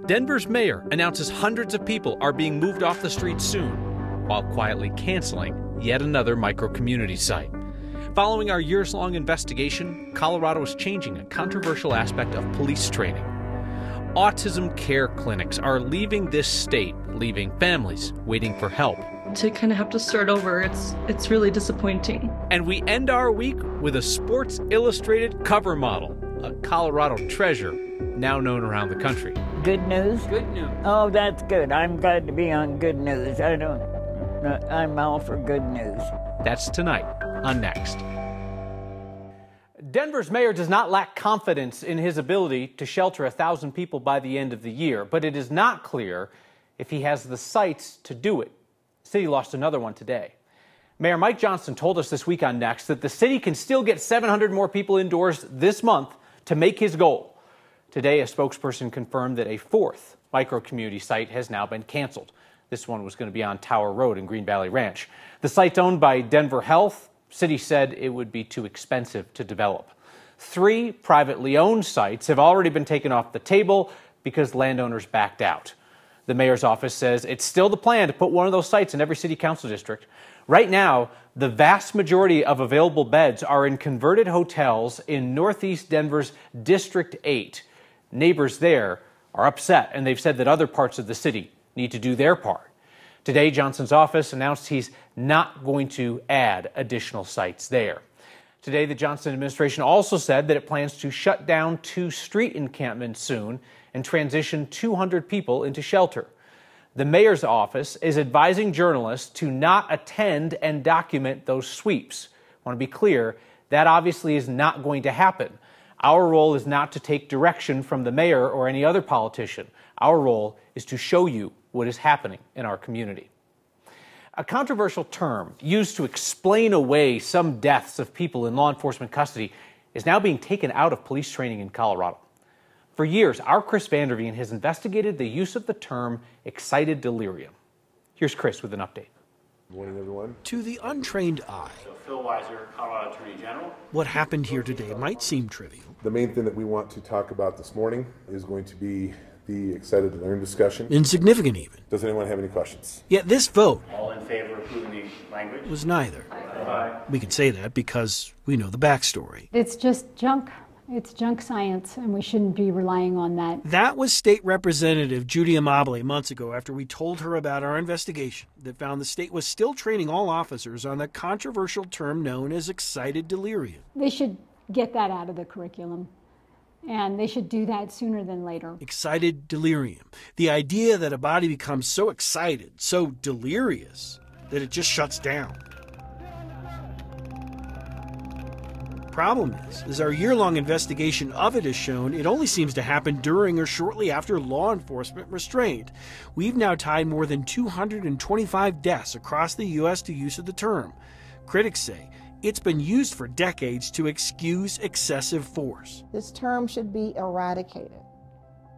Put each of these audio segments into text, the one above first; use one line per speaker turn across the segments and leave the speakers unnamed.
Denver's mayor announces hundreds of people are being moved off the streets soon, while quietly canceling yet another microcommunity site. Following our years-long investigation, Colorado is changing a controversial aspect of police training. Autism care clinics are leaving this state, leaving families waiting for help.
To kind of have to start over, it's really disappointing.
And we end our week with a Sports Illustrated cover model, a Colorado treasure, now known around the country.
Good news?
Good news.
Oh, that's good. I'm glad to be on good news. I'm all for good news.
That's tonight on Next.
Denver's mayor does not lack confidence in his ability to shelter 1,000 people by the end of the year, but it is not clear if he has the sites to do it. The city lost another one today. Mayor Mike Johnson told us this week on Next that the city can still get 700 more people indoors this month to make his goal. Today, a spokesperson confirmed that a fourth microcommunity site has now been canceled. This one was going to be on Tower Road in Green Valley Ranch. The site's owned by Denver Health. City said it would be too expensive to develop. 3 privately owned sites have already been taken off the table because landowners backed out. The mayor's office says it's still the plan to put one of those sites in every city council district. Right now, the vast majority of available beds are in converted hotels in Northeast Denver's District 8. Neighbors there are upset, and they've said that other parts of the city need to do their part. Today, Johnson's office announced he's not going to add additional sites there. Today, the Johnson administration also said that it plans to shut down 2 street encampments soon and transition 200 people into shelter. The mayor's office is advising journalists to not attend and document those sweeps. I want to be clear, that obviously is not going to happen. Our role is not to take direction from the mayor or any other politician. Our role is to show you what is happening in our community. A controversial term used to explain away some deaths of people in law enforcement custody is now being taken out of police training in Colorado. For years, our Chris Vanderveen has investigated the use of the term excited delirium. Here's Chris with an update.
Good morning, everyone.
To the untrained eye,
Phil Weiser, Colorado Attorney General.
what happened here today might seem trivial.
The main thing that we want to talk about this morning is going to be the excited to learn discussion.
Insignificant even.
Does anyone have any questions?
Yet this vote
All in favor of approving the language?
was neither.
Aye.
We can say that because we know the backstory.
It's just junk. It's junk science, and we shouldn't be relying on that.
That was State Representative Judy Amabile months ago after we told her about our investigation that found the state was still training all officers on the controversial term known as excited delirium.
They should get that out of the curriculum, and they should do that sooner than later.
Excited delirium. The idea that a body becomes so excited, so delirious, that it just shuts down. Problem is, as our year-long investigation of it has shown, it only seems to happen during or shortly after law enforcement restraint. We've now tied more than 225 deaths across the U.S. to use of the term. Critics say it's been used for decades to excuse excessive force.
This term should be eradicated.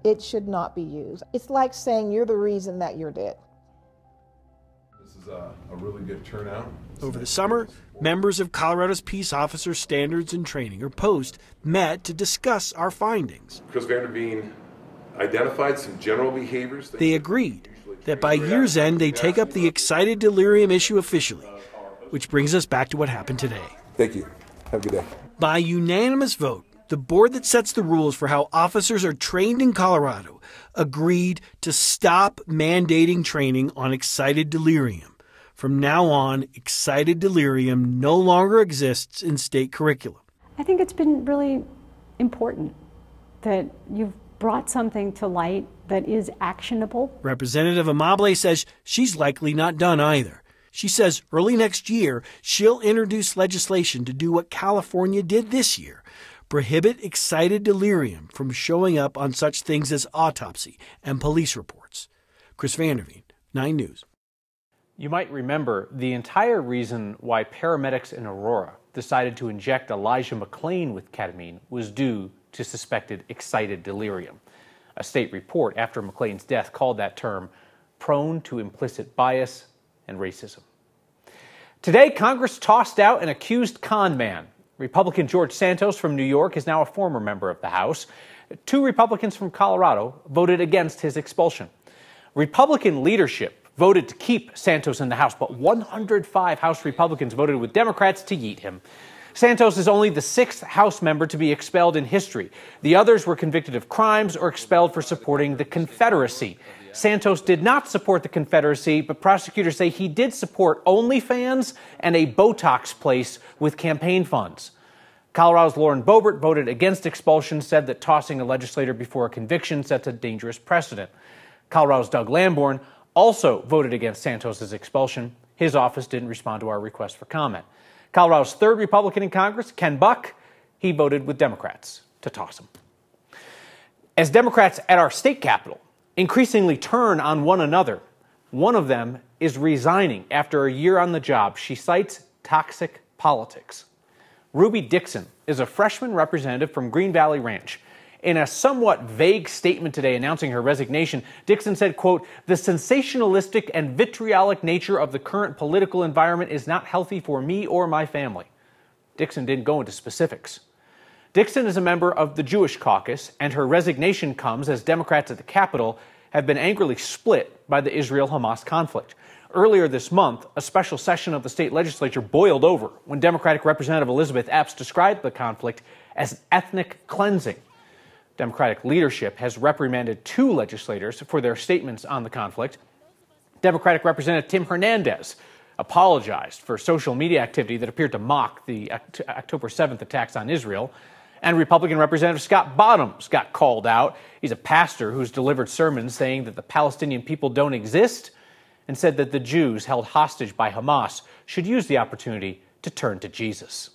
It should not be used. It's like saying you're the reason that you're dead.
This is a really good turnout.
Over the summer, members of Colorado's Peace Officer Standards and Training, or POST, met to discuss our findings.
Chris Vanderveen identified some general behaviors.
They agreed that by year's end, they take up the excited delirium issue officially, which brings us back to what happened today.
Thank you. Have a good day.
By unanimous vote, the board that sets the rules for how officers are trained in Colorado agreed to stop mandating training on excited delirium. From now on, excited delirium no longer exists in state curriculum.
I think it's been really important that you've brought something to light that is actionable.
Representative Amabile says she's likely not done either. She says early next year, she'll introduce legislation to do what California did this year, prohibit excited delirium from showing up on such things as autopsy and police reports. Chris Vanderveen, 9 News.
You might remember the entire reason why paramedics in Aurora decided to inject Elijah McClain with ketamine was due to suspected excited delirium. A state report after McClain's death called that term prone to implicit bias and racism. Today, Congress tossed out an accused con man. Republican George Santos from New York is now a former member of the House. 2 Republicans from Colorado voted against his expulsion. Republican leadership voted to keep Santos in the House, but 105 House Republicans voted with Democrats to yeet him. Santos is only the 6th House member to be expelled in history. The others were convicted of crimes or expelled for supporting the Confederacy. Santos did not support the Confederacy, but prosecutors say he did support OnlyFans and a Botox place with campaign funds. Colorado's Lauren Boebert voted against expulsion, said that tossing a legislator before a conviction sets a dangerous precedent. Colorado's Doug Lamborn also voted against Santos's expulsion. His office didn't respond to our request for comment. Colorado's 3rd Republican in Congress, Ken Buck, he voted with Democrats to toss him. As Democrats at our state capitol increasingly turn on one another, one of them is resigning after a year on the job. She cites toxic politics. Ruby Dixon is a freshman representative from Green Valley Ranch. In a somewhat vague statement today announcing her resignation, Dixon said, quote, "The sensationalistic and vitriolic nature of the current political environment is not healthy for me or my family." Dixon didn't go into specifics. Dixon is a member of the Jewish caucus, and her resignation comes as Democrats at the Capitol have been angrily split by the Israel-Hamas conflict. Earlier this month, a special session of the state legislature boiled over when Democratic Representative Elizabeth Epps described the conflict as ethnic cleansing. Democratic leadership has reprimanded 2 legislators for their statements on the conflict. Democratic Representative Tim Hernandez apologized for social media activity that appeared to mock the October 7th attacks on Israel. And Republican Representative Scott Bottoms got called out. He's a pastor who's delivered sermons saying that the Palestinian people don't exist and said that the Jews held hostage by Hamas should use the opportunity to turn to Jesus.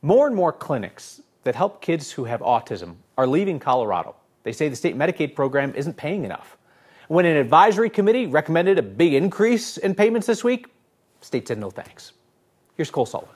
More and more clinics that help kids who have autism are leaving Colorado. They say the state Medicaid program isn't paying enough. When an advisory committee recommended a big increase in payments this week, the state said no thanks. Here's Cole Sullivan.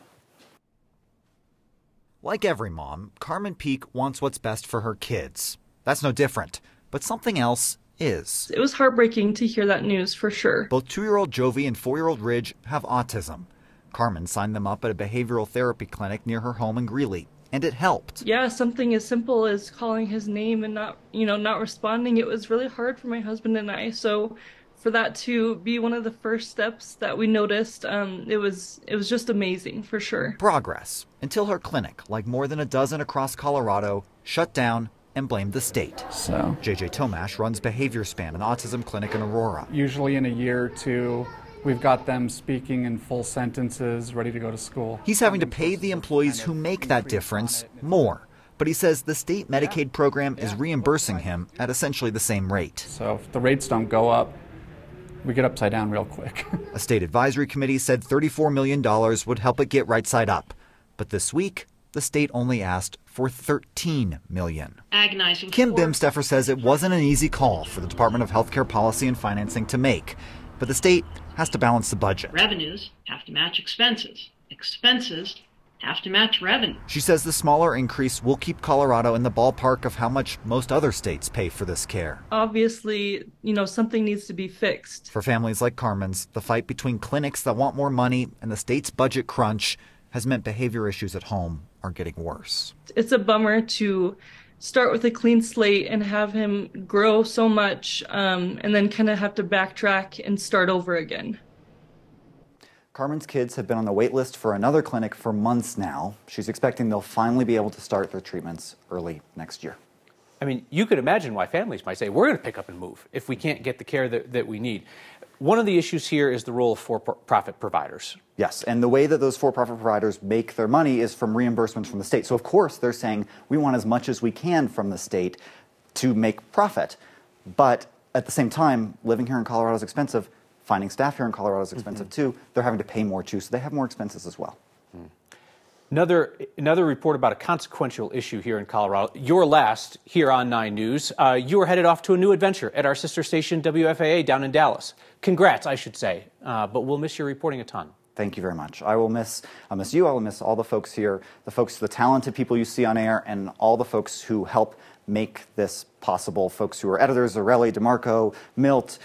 Like every mom, Carmen Peak wants what's best for her kids. That's no different, but something else is.
It was heartbreaking to hear that news, for sure.
Both 2-year-old Jovi and 4-year-old Ridge have autism. Carmen signed them up at a behavioral therapy clinic near her home in Greeley, and it helped.
Yeah, something as simple as calling his name and not responding. It was really hard for my husband and I. So for that to be one of the first steps that we noticed, it was just amazing, for sure.
Progress, until her clinic, like more than a dozen across Colorado, shut down and blamed the state.
So
JJ Tomash runs Behavior Span, an autism clinic in Aurora.
Usually in a year or 2, we've got them speaking in full sentences, ready to go to school.
He's having to pay the employees who make that difference more. But he says the state Medicaid program is reimbursing him at essentially the same rate.
So if the rates don't go up, we get upside down real quick.
A state advisory committee said $34 million would help it get right side up. But this week, the state only asked for $13 million.
Agonizing.
Kim Bimsteffer says it wasn't an easy call for the Department of Healthcare Policy and Financing to make. But the state has to balance the budget.
Revenues have to match expenses. Expenses have to match revenue.
She says the smaller increase will keep Colorado in the ballpark of how much most other states pay for this care.
Obviously, something needs to be fixed.
For families like Carmen's, the fight between clinics that want more money and the state's budget crunch has meant behavior issues at home are getting worse.
It's a bummer to start with a clean slate and have him grow so much and then kind of have to backtrack and start over again.
Carmen's kids have been on the wait list for another clinic for months now. She's expecting they'll finally be able to start their treatments early next year.
I mean, you could imagine why families might say, we're going to pick up and move if we can't get the care that we need. One of the issues here is the role of for-profit providers.
Yes, and the way that those for-profit providers make their money is from reimbursements from the state. So, of course, they're saying we want as much as we can from the state to make profit. But at the same time, living here in Colorado is expensive. Finding staff here in Colorado is expensive, too. They're having to pay more, too, so they have more expenses as well.
Another report about a consequential issue here in Colorado. Your last here on 9 News. You were headed off to a new adventure at our sister station WFAA down in Dallas. Congrats, I should say, but we'll miss your reporting a ton.
Thank you very much. I'll miss you. I will miss all the folks here, the talented people you see on air, and all the folks who help make this possible. Folks who are editors, Aurelie, DeMarco, Milt,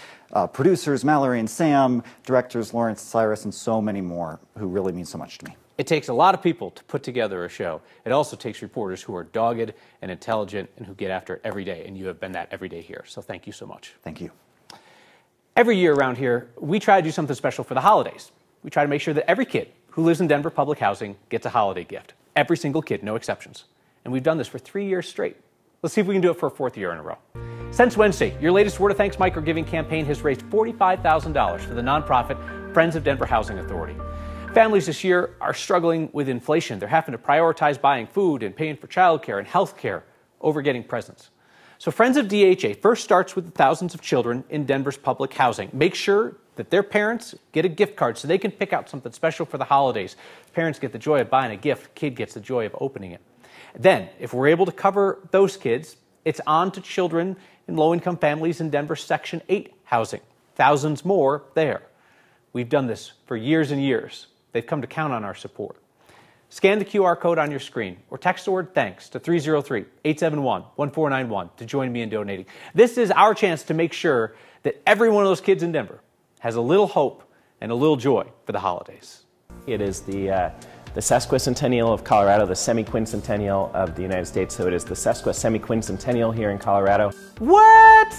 producers, Mallory and Sam, directors, Lawrence, Cyrus, and so many more who really mean so much to me.
It takes a lot of people to put together a show. It also takes reporters who are dogged and intelligent and who get after it every day, and you have been that every day here. So thank you so much.
Thank you.
Every year around here, we try to do something special for the holidays. We try to make sure that every kid who lives in Denver public housing gets a holiday gift. Every single kid, no exceptions. And we've done this for 3 years straight. Let's see if we can do it for a 4th year in a row. Since Wednesday, your latest Word of Thanks micro-giving campaign has raised $45,000 for the nonprofit Friends of Denver Housing Authority. Families this year are struggling with inflation. They're having to prioritize buying food and paying for childcare and health care over getting presents. So Friends of DHA first starts with the thousands of children in Denver's public housing. Make sure that their parents get a gift card so they can pick out something special for the holidays. Parents get the joy of buying a gift. Kid gets the joy of opening it. Then, if we're able to cover those kids, it's on to children in low-income families in Denver's Section 8 housing. Thousands more there. We've done this for years and years. They've come to count on our support. Scan the QR code on your screen or text the word THANKS to 303-871-1491 to join me in donating. This is our chance to make sure that every one of those kids in Denver has a little hope and a little joy for the holidays.
It is the sesquicentennial of Colorado, the semi-quincentennial of the United States, so it is the sesquisemiquincentennial here in Colorado.
What?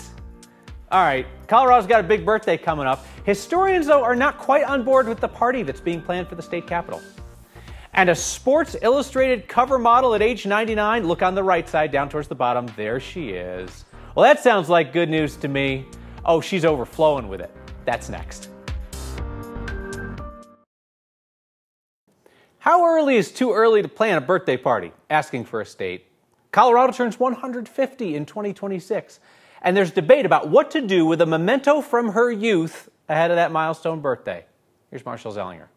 All right, Colorado's got a big birthday coming up. Historians, though, are not quite on board with the party that's being planned for the state capitol. And a Sports Illustrated cover model at age 99, look on the right side down towards the bottom, there she is. Well, that sounds like good news to me. Oh, she's overflowing with it. That's next. How early is too early to plan a birthday party? Asking for a state. Colorado turns 150 in 2026. And there's debate about what to do with a memento from her youth ahead of that milestone birthday. Here's Marshall Zellinger.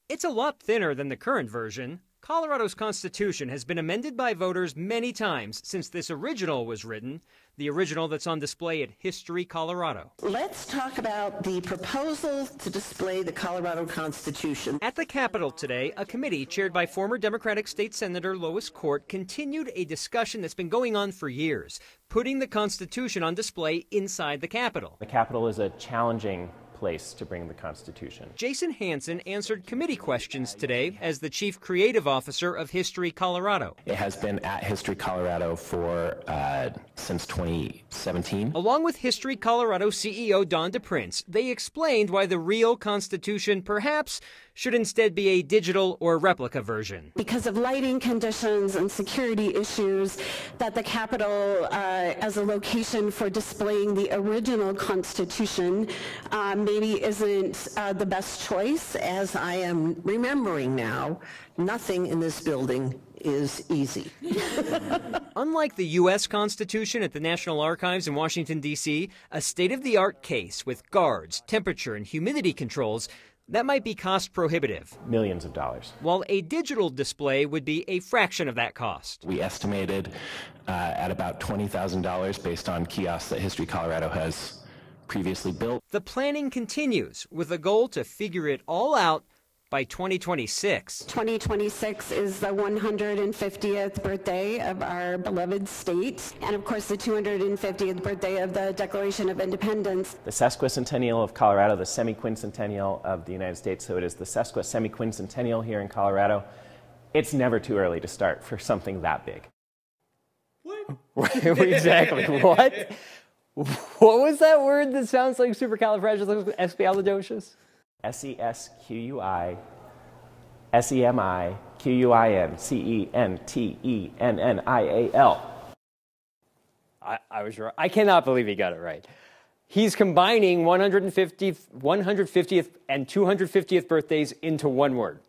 It's a lot thinner than the current version. Colorado's Constitution has been amended by voters many times since this original was written, the original that's on display at History Colorado.
Let's talk about the proposal to display the Colorado Constitution.
At the Capitol today, a committee chaired by former Democratic State Senator Lois Court continued a discussion that's been going on for years, putting the Constitution on display inside the Capitol.
The Capitol is a challenging place to bring the Constitution.
Jason Hansen answered committee questions today as the Chief Creative Officer of History Colorado.
It has been at History Colorado for since 2017.
Along with History Colorado CEO Don DePrince, they explained why the real Constitution perhaps should instead be a digital or replica version.
Because of lighting conditions and security issues, that the Capitol as a location for displaying the original Constitution maybe isn't the best choice. As I am remembering now, nothing in this building is easy.
Unlike the U.S. Constitution at the National Archives in Washington, D.C., a state-of-the-art case with guards, temperature, and humidity controls that might be cost prohibitive.
Millions of dollars.
While a digital display would be a fraction of that cost.
We estimated at about $20,000 based on kiosks that History Colorado has previously built.
The planning continues with a goal to figure it all out by 2026.
2026 is the 150th birthday of our beloved state, and of course the 250th birthday of the Declaration of Independence.
The sesquicentennial of Colorado, the semi-quincentennial of the United States, so it is the sesquisemiquincentennial here in Colorado. It's never too early to start for something that big.
What?
Exactly. What? What was that word that sounds like supercalifragilisticexpialidocious?
SESQUISEMIQUINCENTENNIAL.
I was wrong. I cannot believe he got it right. He's combining 150th and 250th birthdays into one word.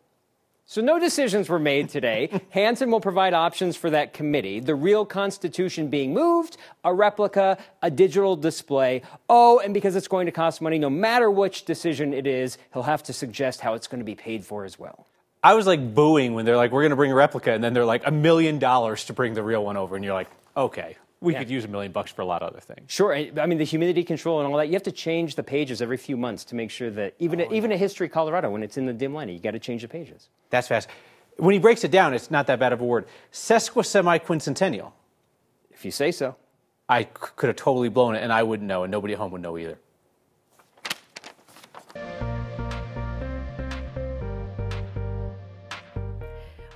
So no decisions were made today. Hansen will provide options for that committee. The real Constitution being moved, a replica, a digital display. Oh, and because it's going to cost money, no matter which decision it is, he'll have to suggest how it's going to be paid for as well.
I was like booing when they're like, we're going to bring a replica, and then they're like $1 million to bring the real one over. And you're like, okay, we could use $1 million for a lot of other things.
Sure. I mean, the humidity control and all that, you have to change the pages every few months to make sure that even at History Colorado, when it's in the dim lighting, you got to change the pages.
That's fast. When he breaks it down, it's not that bad of a word. Sesquisemiquincentennial.
If you say so.
I could have totally blown it, and I wouldn't know, and nobody at home would know either.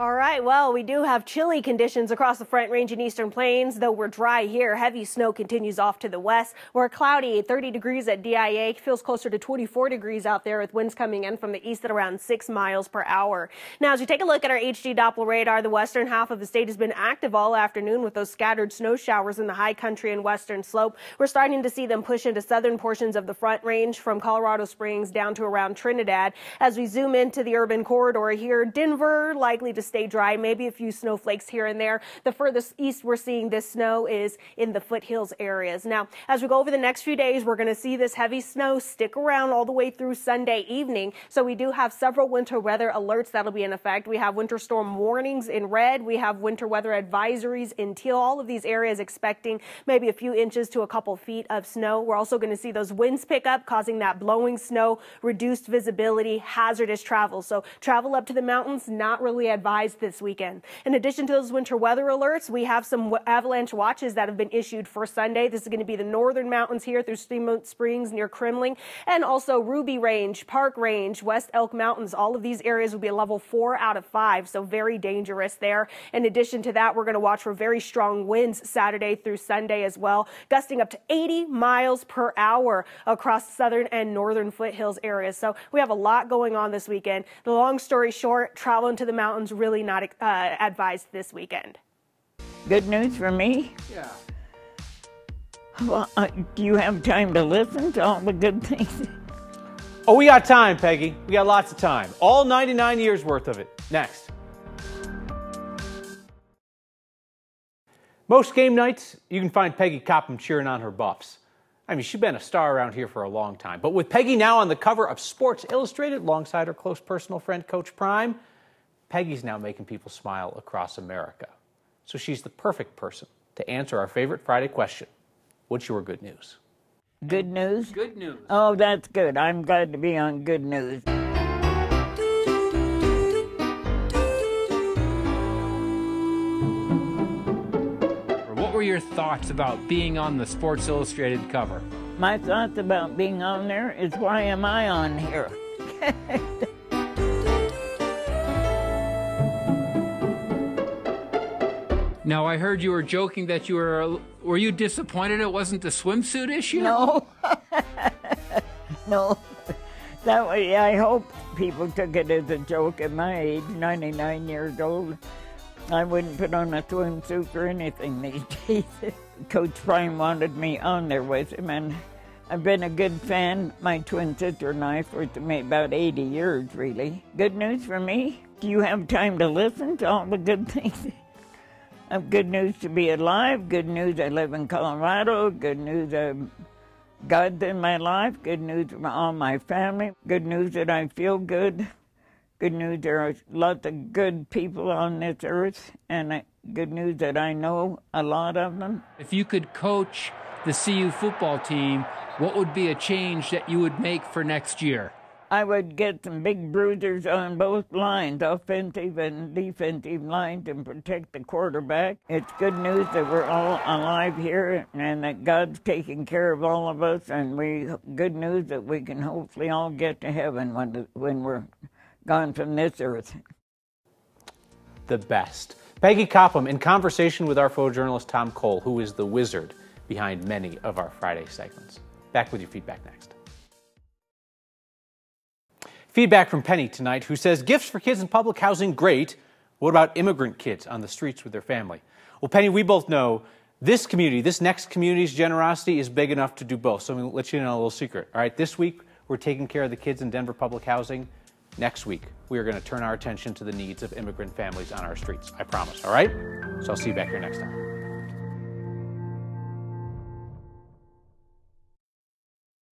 All right, well, we do have chilly conditions across the Front Range and Eastern Plains, though we're dry here. Heavy snow continues off to the west. We're cloudy, 30 degrees at DIA. Feels closer to 24 degrees out there with winds coming in from the east at around 6 miles per hour. Now, as we take a look at our HD Doppler radar, the western half of the state has been active all afternoon with those scattered snow showers in the high country and western slope. We're starting to see them push into southern portions of the Front Range from Colorado Springs down to around Trinidad. As we zoom into the urban corridor here, Denver likely to stay dry, maybe a few snowflakes here and there. The furthest east we're seeing this snow is in the foothills areas. Now, as we go over the next few days, we're going to see this heavy snow stick around all the way through Sunday evening. So we do have several winter weather alerts that'll be in effect. We have winter storm warnings in red. We have winter weather advisories in teal. All of these areas expecting maybe a few inches to a couple feet of snow. We're also going to see those winds pick up, causing that blowing snow, reduced visibility, hazardous travel. So travel up to the mountains, not really advised this weekend. In addition to those winter weather alerts, we have some avalanche watches that have been issued for Sunday. This is going to be the northern mountains here through Steamboat Springs near Kremling, and also Ruby Range, Park Range, West Elk Mountains. All of these areas will be a level 4 out of 5, so very dangerous there. In addition to that, we're going to watch for very strong winds Saturday through Sunday as well, gusting up to 80 miles per hour across southern and northern foothills areas. So we have a lot going on this weekend. The long story short, traveling to the mountains really not advised this weekend.
Good news for me?
Yeah.
Well, do you have time to listen to all the good things?
Oh, we got time, Peggy. We got lots of time. All 99 years worth of it. Next. Most game nights, you can find Peggy Copham cheering on her Buffs. I mean, she's been a star around here for a long time. But with Peggy now on the cover of Sports Illustrated alongside her close personal friend, Coach Prime, Peggy's now making people smile across America. So she's the perfect person to answer our favorite Friday question. What's your good news?
Good news?
Good news.
Oh, that's good. I'm glad to be on good news.
What were your thoughts about being on the Sports Illustrated cover?
My thoughts about being on there is, why am I on here?
Now, I heard you were joking that you were you disappointed it wasn't the swimsuit issue?
No. No. That way, I hope people took it as a joke at my age, 99 years old. I wouldn't put on a swimsuit for anything these days. Coach Prime wanted me on there with him, and I've been a good fan. My twin sister and I for about 80 years, really. Good news for me? Do you have time to listen to all the good things? Good news to be alive. Good news I live in Colorado. Good news God's in my life. Good news for all my family. Good news that I feel good. Good news there are lots of good people on this earth, and good news that I know a lot of them.
If you could coach the CU football team, what would be a change that you would make for next year?
I would get some big bruisers on both lines, offensive and defensive lines, and protect the quarterback. It's good news that we're all alive here and that God's taking care of all of us, and good news that we can hopefully all get to heaven when we're gone from this earth.
The best. Peggy Copham in conversation with our photojournalist Tom Cole, who is the wizard behind many of our Friday segments. Back with your feedback next. Feedback from Penny tonight, who says, gifts for kids in public housing, great. What about immigrant kids on the streets with their family? Well, Penny, we both know this community, this next community's generosity is big enough to do both. So I'm going to let you know a little secret. All right, this week we're taking care of the kids in Denver public housing. Next week, we are going to turn our attention to the needs of immigrant families on our streets. I promise, all right? So I'll see you back here next time.